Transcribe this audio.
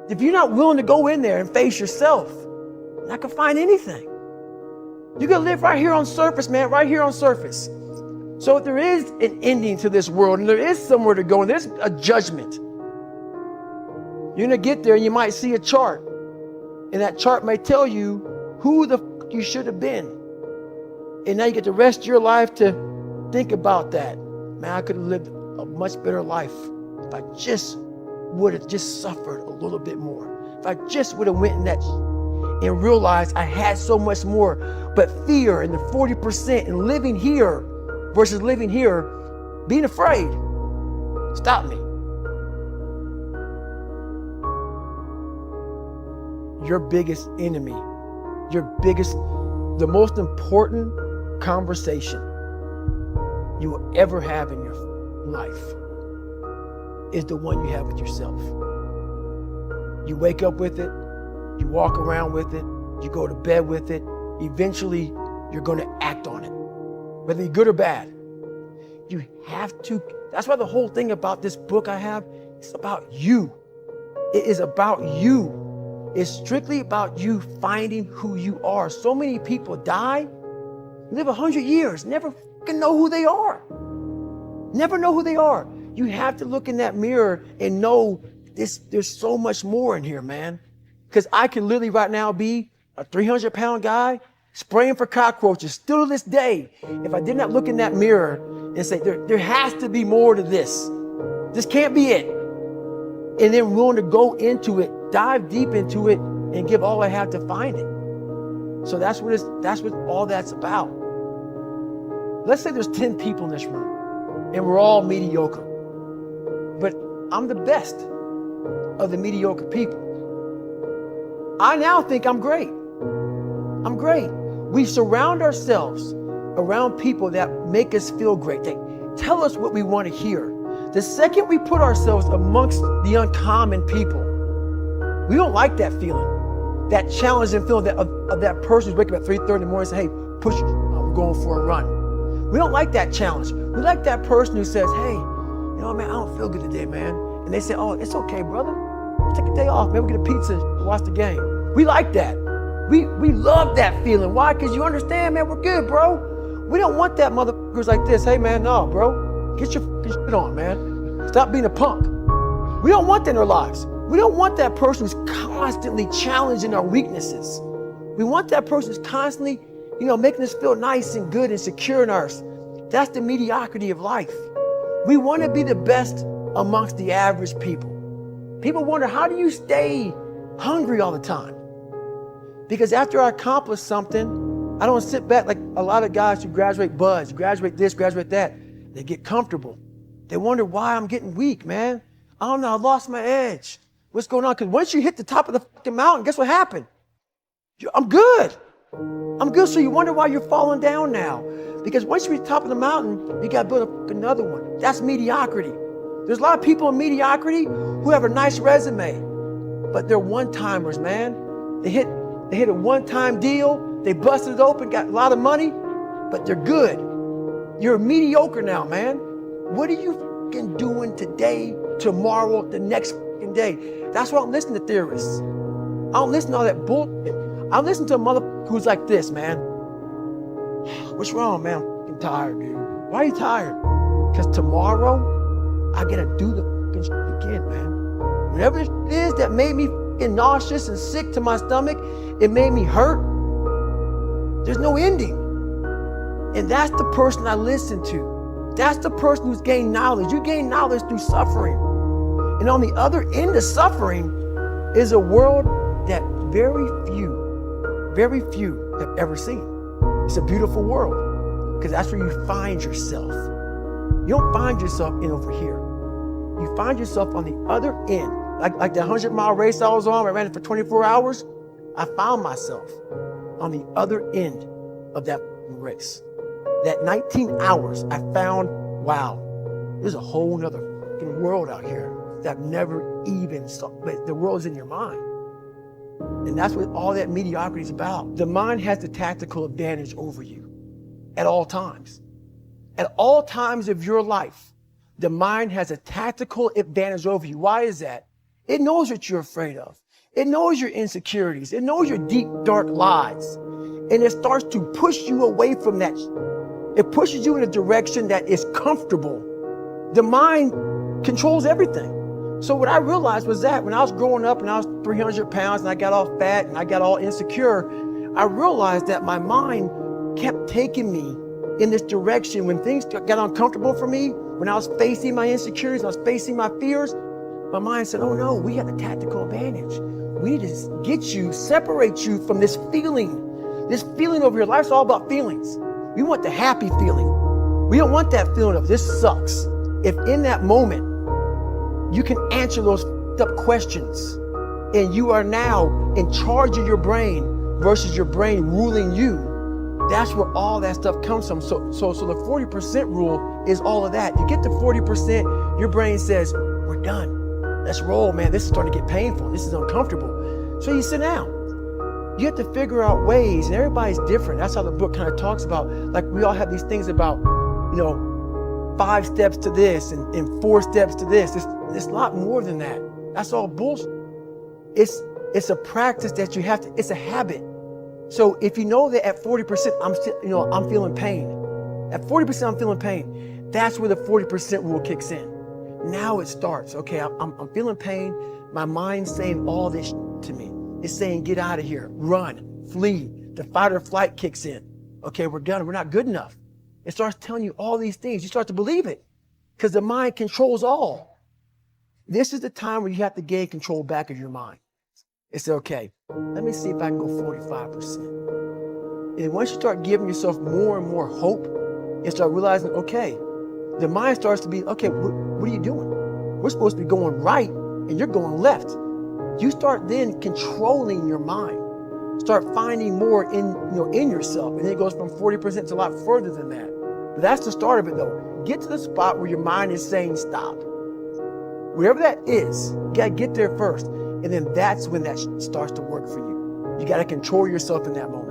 If you're not willing to go in there and face yourself, you're not gonna find anything. You're gonna live right here on surface, man, right here on surface. So if there is an ending to this world and there is somewhere to go and there's a judgment, you're gonna get there and you might see a chart. And that chart may tell you who the f you should have been. And now you get the rest of your life to think about that. Man, I could have lived a much better life if I just would have just suffered a little bit more. If I just would have went in that and realized I had so much more. But fear and the 40% and living here versus living here, being afraid, stop me. Your biggest enemy, the most important conversation you will ever have in your life is the one you have with yourself. You wake up with it, you walk around with it, you go to bed with it. Eventually, you're going to act on it, whether you're good or bad. You have to. That's why the whole thing about this book I have, it's about you. It is about you. It's strictly about you finding who you are. So many people die, live 100 years, never fucking know who they are. Never know who they are. You have to look in that mirror and know there's so much more in here, man. Because I can literally right now be a 300-pound guy spraying for cockroaches still to this day. If I did not look in that mirror and say, there has to be more to this. This can't be it. And then willing to go into it, dive deep into it, and give all I have to find it. So that's what all that's about. Let's say there's 10 people in this room, and we're all mediocre. But I'm the best of the mediocre people. I now think I'm great. I'm great. We surround ourselves around people that make us feel great. They tell us what we want to hear. The second we put ourselves amongst the uncommon people, we don't like that feeling, that challenging feeling of that person who's waking up at 3:30 in the morning and say, hey, push it, we're going for a run. We don't like that challenge. We like that person who says, hey, you know, man, I don't feel good today, man. And they say, oh, it's okay, brother. Take a day off, maybe we'll get a pizza and watch the game. We like that. We love that feeling. Why? Because you understand, man, we're good, bro. We don't want that motherfuckers like this. Hey, man, no, bro. Get your fucking shit on, man. Stop being a punk. We don't want that in our lives. We don't want that person who's constantly challenging our weaknesses. We want that person who's constantly, making us feel nice and good and secure in ours. That's the mediocrity of life. We want to be the best amongst the average people. People wonder, how do you stay hungry all the time? Because after I accomplish something, I don't sit back like a lot of guys who graduate buds, graduate this, graduate that. They get comfortable. They wonder why I'm getting weak, man. I don't know, I lost my edge. What's going on? Because once you hit the top of the fucking mountain, guess what happened? I'm good. I'm good. So you wonder why you're falling down now. Because once you reach the top of the mountain, you got to build another one. That's mediocrity. There's a lot of people in mediocrity who have a nice resume, but they're one-timers, man. They hit a one-time deal. They busted it open, got a lot of money, but they're good. You're mediocre now, man. What are you fucking doing today, tomorrow, the next fucking day? That's why I don't listen to theorists. I don't listen to all that bullshit. I listen to a mother who's like this, man. What's wrong, man? I'm fucking tired, dude. Why are you tired? Because tomorrow, I gotta do the fucking shit again, man. Whatever it is that made me fucking nauseous and sick to my stomach, it made me hurt. There's no ending. And that's the person I listen to. That's the person who's gained knowledge. You gain knowledge through suffering. And on the other end of suffering is a world that very few have ever seen. It's a beautiful world because that's where you find yourself. You don't find yourself in over here. You find yourself on the other end. Like the 100-mile race I was on, I ran it for 24 hours. I found myself on the other end of that race. That 19 hours, I found, wow, there's a whole nother fucking world out here that I've never even saw. But the world's in your mind. And that's what all that mediocrity is about. The mind has the tactical advantage over you at all times. At all times of your life, the mind has a tactical advantage over you. Why is that? It knows what you're afraid of. It knows your insecurities. It knows your deep, dark lies. And it starts to push you away from that. It pushes you in a direction that is comfortable. The mind controls everything. So what I realized was that when I was growing up and I was 300 pounds and I got all fat and I got all insecure, I realized that my mind kept taking me in this direction. When things got uncomfortable for me, when I was facing my insecurities, I was facing my fears, my mind said, oh no, we have a tactical advantage. We need to get you, separate you from this feeling. This feeling over your life is all about feelings. We want the happy feeling. We don't want that feeling of this sucks. If in that moment, you can answer those up questions and you are now in charge of your brain versus your brain ruling you, that's where all that stuff comes from. So the 40% rule is all of that. You get to 40%, your brain says, we're done. Let's roll, man. This is starting to get painful. This is uncomfortable. So you sit down. You have to figure out ways, and everybody's different. That's how the book kind of talks about, like we all have these things about, 5 steps to this and 4 steps to this. It's a lot more than that. That's all bullshit. It's a practice that you have to, it's a habit. So if you know that at 40%, I'm feeling pain. At 40%, I'm feeling pain. That's where the 40% rule kicks in. Now it starts. Okay, I'm feeling pain. My mind's saying all this to me. It's saying, get out of here, run, flee. The fight or flight kicks in. Okay, we're done. We're not good enough. It starts telling you all these things. You start to believe it because the mind controls all. This is the time where you have to gain control back of your mind. It's okay. Let me see if I can go 45%. And once you start giving yourself more and more hope and start realizing, okay, the mind starts to be, okay, what are you doing? We're supposed to be going right and you're going left. You start then controlling your mind. Start finding more in yourself. And then it goes from 40% to a lot further than that. But that's the start of it though. Get to the spot where your mind is saying stop. Wherever that is, you gotta get there first. And then that's when that starts to work for you. You gotta control yourself in that moment.